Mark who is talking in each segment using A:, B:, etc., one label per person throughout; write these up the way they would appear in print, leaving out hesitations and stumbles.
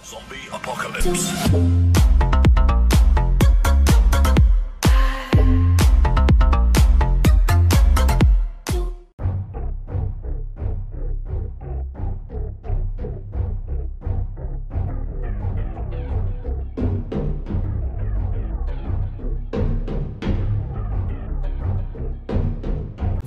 A: Zombie apocalypse.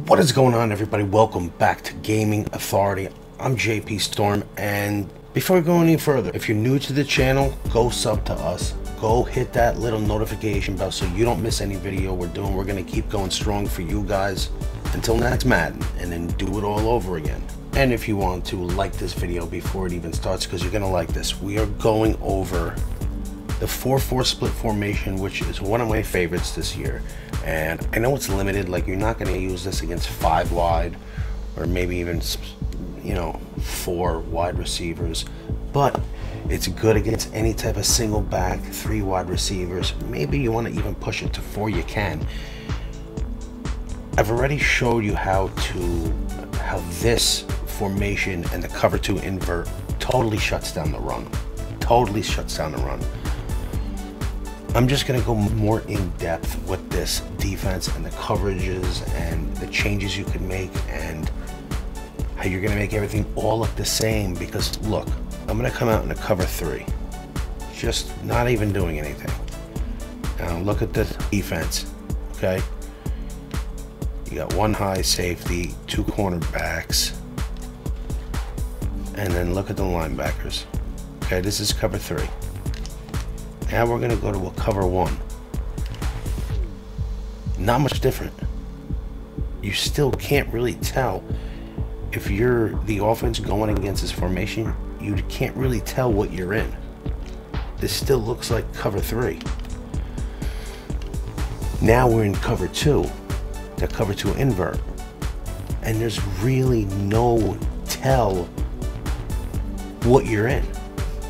B: What is going on, everybody? Welcome back to Gaming Authority. I'm JP Storm, and before we go any further, if you're new to the channel, go sub to us. Go hit that little notification bell so you don't miss any video we're doing. We're going to keep going strong for you guys until next Madden, and then do it all over again. And if you want to, like this video before it even starts, because you're going to like this. We are going over the 4-4 split formation, which is one of my favorites this year. And I know it's limited, like you're not going to use this against 5 wide or maybe even, you know, 4 wide receivers, but it's good against any type of single back, 3 wide receivers. Maybe you want to even push it to 4, you can. I've already showed you how this formation and the cover 2 invert totally shuts down the run. Totally shuts down the run. I'm just going to go more in depth with this defense and the coverages and the changes you can make and how you're going to make everything all look the same. Because look, I'm going to come out in a cover 3, just not even doing anything. Now look at the defense. Okay, you got 1 high safety, 2 cornerbacks, and then look at the linebackers. Okay, this is cover 3. Now we're going to go to a cover 1. Not much different. You still can't really tell if you're the offense going against this formation. You can't really tell what you're in. This still looks like cover 3. Now we're in cover 2, the cover 2 invert, and there's really no tell what you're in.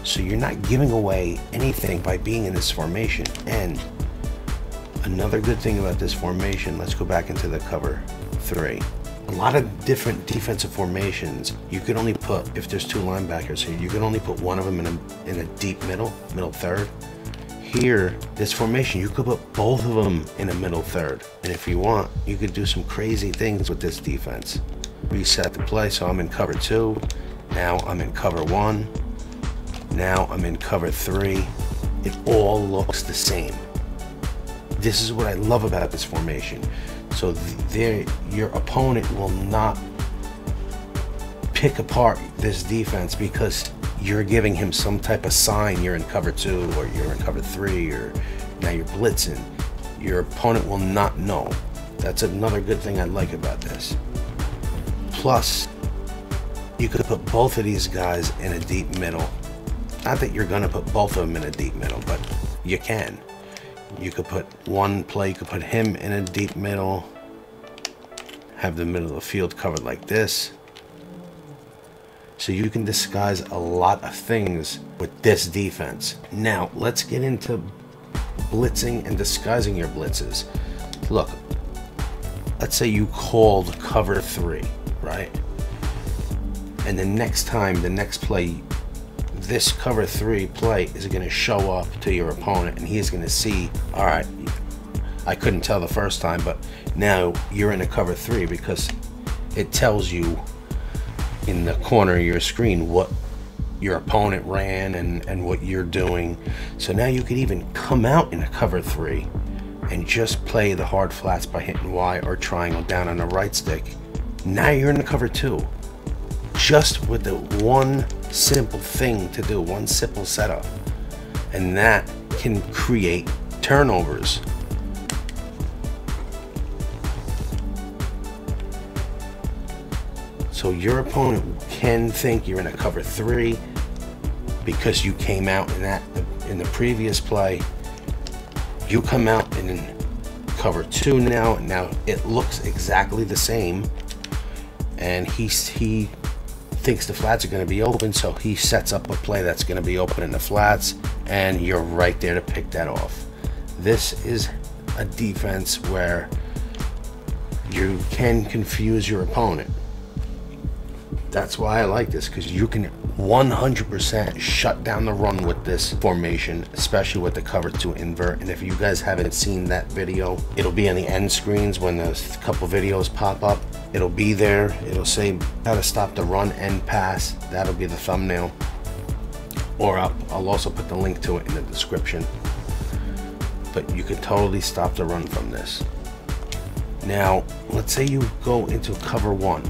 B: So you're not giving away anything by being in this formation. And another good thing about this formation, let's go back into the cover 3. A lot of different defensive formations, you could only put, if there's 2 linebackers here, you can only put one of them in a deep middle third. Here, this formation, you could put both of them in a middle third. And if you want, you could do some crazy things with this defense. Reset the play, so I'm in cover 2. Now I'm in cover 1. Now I'm in cover 3. It all looks the same. This is what I love about this formation. So your opponent will not pick apart this defense because you're giving him some type of sign. You're in cover 2 or you're in cover 3 or now you're blitzing. Your opponent will not know. That's another good thing I like about this. Plus, you could put both of these guys in a deep middle. Not that you're going to put both of them in a deep middle, but you can. You could put one play, you could put him in a deep middle, have the middle of the field covered like this. So you can disguise a lot of things with this defense. Now, let's get into blitzing and disguising your blitzes. Look, let's say you called cover 3, right? And the next time, the next play, this cover 3 play is going to show up to your opponent and he's going to see, all right, I couldn't tell the first time, but now you're in a cover 3 because it tells you in the corner of your screen what your opponent ran and what you're doing. So now you could even come out in a cover 3 and just play the hard flats by hitting Y or triangle down on the right stick. Now you're in the cover 2. Just with the one simple thing to do, one simple setup, and that can create turnovers. So your opponent can think you're in a cover 3 because you came out in the previous play. You come out in cover 2 now, and now it looks exactly the same, and he thinks the flats are going to be open, so he sets up a play that's going to be open in the flats, and you're right there to pick that off. This is a defense where you can confuse your opponent. That's why I like this, because you can 100% shut down the run with this formation, especially with the cover 2 invert. And if you guys haven't seen that video, it'll be on the end screens when a couple videos pop up. It'll be there. It'll say how to stop the run end pass. That'll be the thumbnail. Or I'll also put the link to it in the description. But you can totally stop the run from this. Now, let's say you go into cover 1.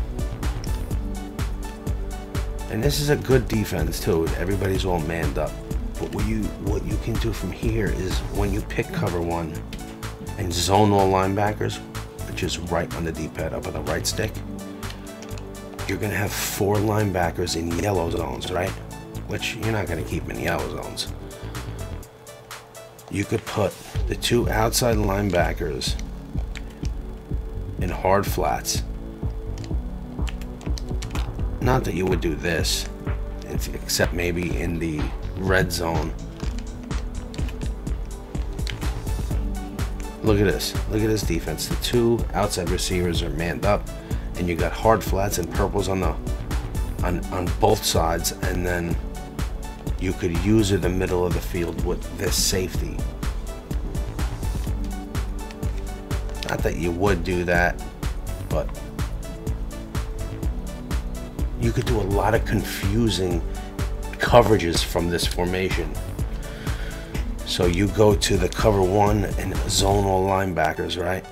B: And this is a good defense too. Everybody's all manned up. But what you can do from here is when you pick cover 1 and zone all linebackers, which is right on the D-pad up on the right stick, you're gonna have 4 linebackers in yellow zones, right? Which you're not gonna keep in yellow zones. You could put the 2 outside linebackers in hard flats. Not that you would do this, except maybe in the red zone. Look at this. Look at this defense. The 2 outside receivers are manned up, and you got hard flats and purples on both sides, and then you could use it in the middle of the field with this safety. Not that you would do that, but you could do a lot of confusing coverages from this formation. So you go to the cover 1 and zone all linebackers, right?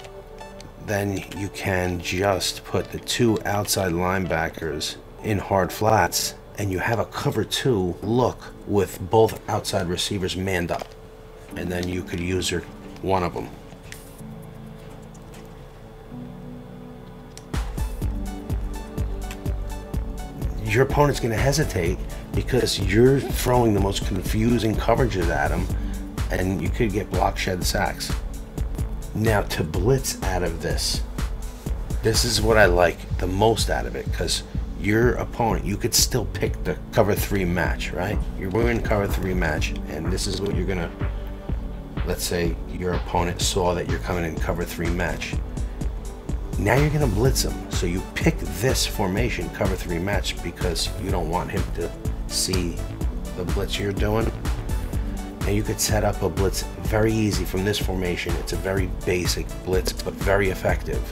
B: Then you can just put the 2 outside linebackers in hard flats, and you have a cover 2 look with both outside receivers manned up. And then you could use one of them. Your opponent's going to hesitate because you're throwing the most confusing coverages at him, and you could get block shed sacks. Now to blitz out of this is what I like the most out of it, because your opponent, you could still pick the cover 3 match, right? You're in cover 3 match, and this is what you're gonna, let's say your opponent saw that you're coming in cover 3 match. Now you're gonna blitz him. So you pick this formation, cover 3 match, because you don't want him to see the blitz you're doing. Now you could set up a blitz very easy from this formation. It's a very basic blitz, but very effective.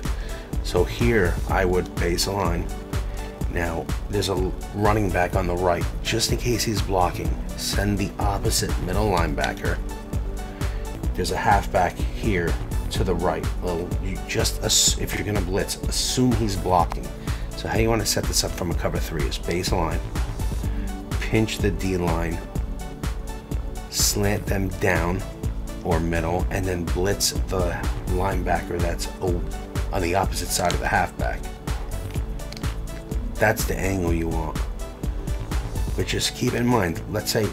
B: So here I would baseline. Now there's a running back on the right, just in case he's blocking. Send the opposite middle linebacker. There's a halfback here to the right. Well, you just, if you're gonna blitz, assume he's blocking. So how you want to set this up from a cover 3 is baseline, pinch the D line, slant them down or middle, and then blitz the linebacker that's on the opposite side of the halfback. That's the angle you want. But just keep in mind, let's say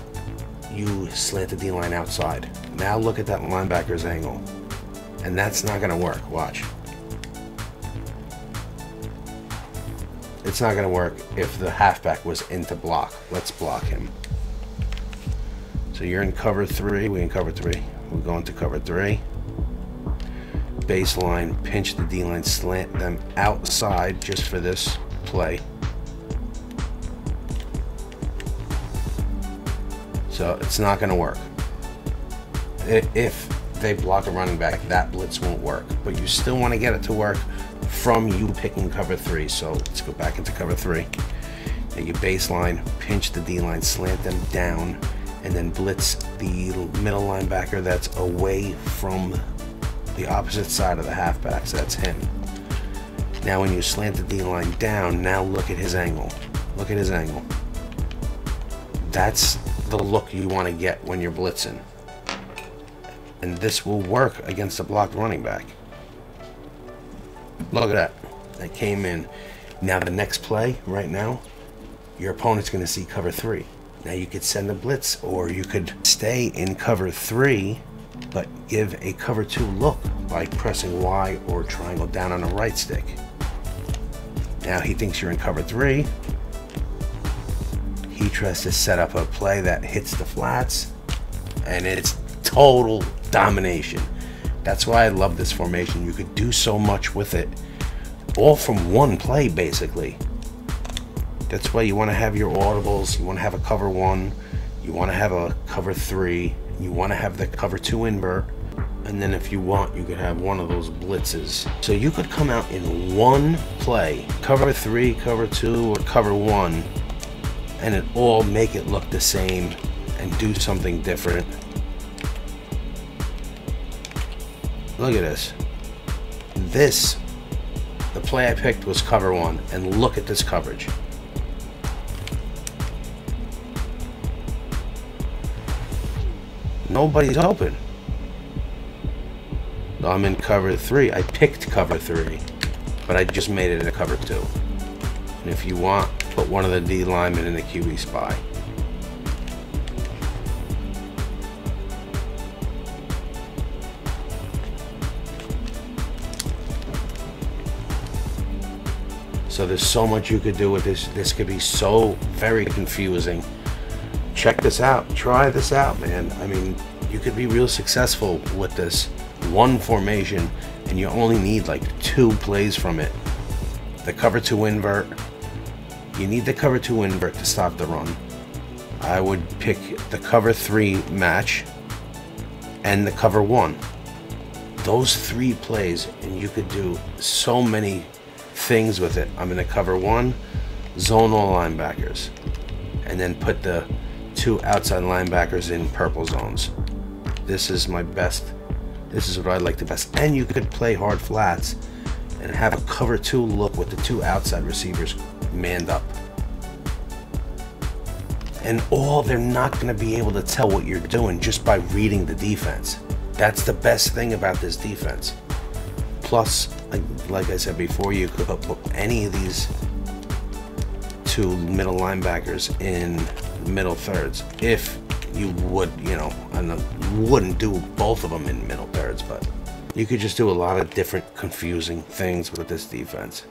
B: you slant the D line outside. Now look at that linebacker's angle. And that's not gonna work, watch. It's not gonna work if the halfback was into block. Let's block him. So you're in cover 3, we in cover 3. We're going to cover 3. Baseline, pinch the D-line, slant them outside just for this play. So it's not gonna work. If they block a running back, that blitz won't work, but you still want to get it to work from you picking cover 3. So let's go back into cover 3. Now you baseline, pinch the D-line, slant them down, and then blitz the middle linebacker that's away from the opposite side of the halfback, so that's him. Now when you slant the D-line down, now look at his angle. Look at his angle. That's the look you want to get when you're blitzing. And this will work against a blocked running back. Look at that. That came in. Now the next play, right now, your opponent's going to see cover 3. Now you could send a blitz, or you could stay in cover 3, but give a cover 2 look by pressing Y or triangle down on the right stick. Now he thinks you're in cover 3. He tries to set up a play that hits the flats, and it's total domination. That's why I love this formation. You could do so much with it, all from one play basically. That's why you want to have your audibles. You want to have a cover 1, you want to have a cover 3, you want to have the cover 2 invert, and then if you want, you could have one of those blitzes. So you could come out in one play, cover 3, cover 2, or cover 1, and it all make it look the same and do something different. Look at this. The play I picked was cover 1, and look at this coverage. Nobody's open. I'm in cover 3. I picked cover 3, but I just made it in a cover 2. And if you want, put one of the D linemen in the QB spy. So there's so much you could do with this. This could be so very confusing. Check this out. Try this out, man. I mean, you could be real successful with this one formation, and you only need like 2 plays from it. The cover 2 invert. You need the cover 2 invert to stop the run. I would pick the cover 3 match and the cover 1. Those 3 plays, and you could do so many things with it. I'm gonna cover 1, zone all linebackers, and then put the 2 outside linebackers in purple zones. This is my best. This is what I like the best. And you could play hard flats and have a cover 2 look with the 2 outside receivers manned up. And they're not gonna be able to tell what you're doing just by reading the defense. That's the best thing about this defense. Plus, like I said before, you could put any of these 2 middle linebackers in middle thirds if you would, you know, and wouldn't do both of them in middle thirds, but you could just do a lot of different confusing things with this defense.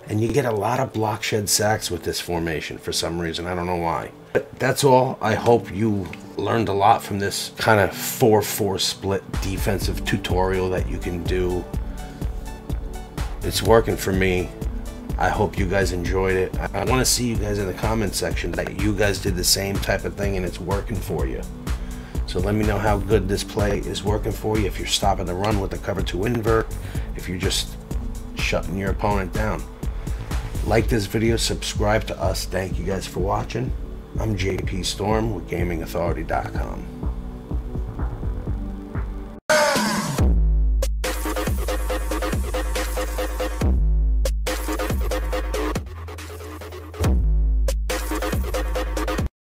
B: And you get a lot of block shed sacks with this formation for some reason. I don't know why. But that's all. I hope you learned a lot from this kind of 4-4 split defensive tutorial that you can do. It's working for me. I hope you guys enjoyed it. I want to see you guys in the comment section that you guys did the same type of thing and it's working for you. So let me know how good this play is working for you. If you're stopping the run with the cover 2 invert, if you're just shutting your opponent down. Like this video, subscribe to us. Thank you guys for watching. I'm JP Storm with GamingAuthority.com.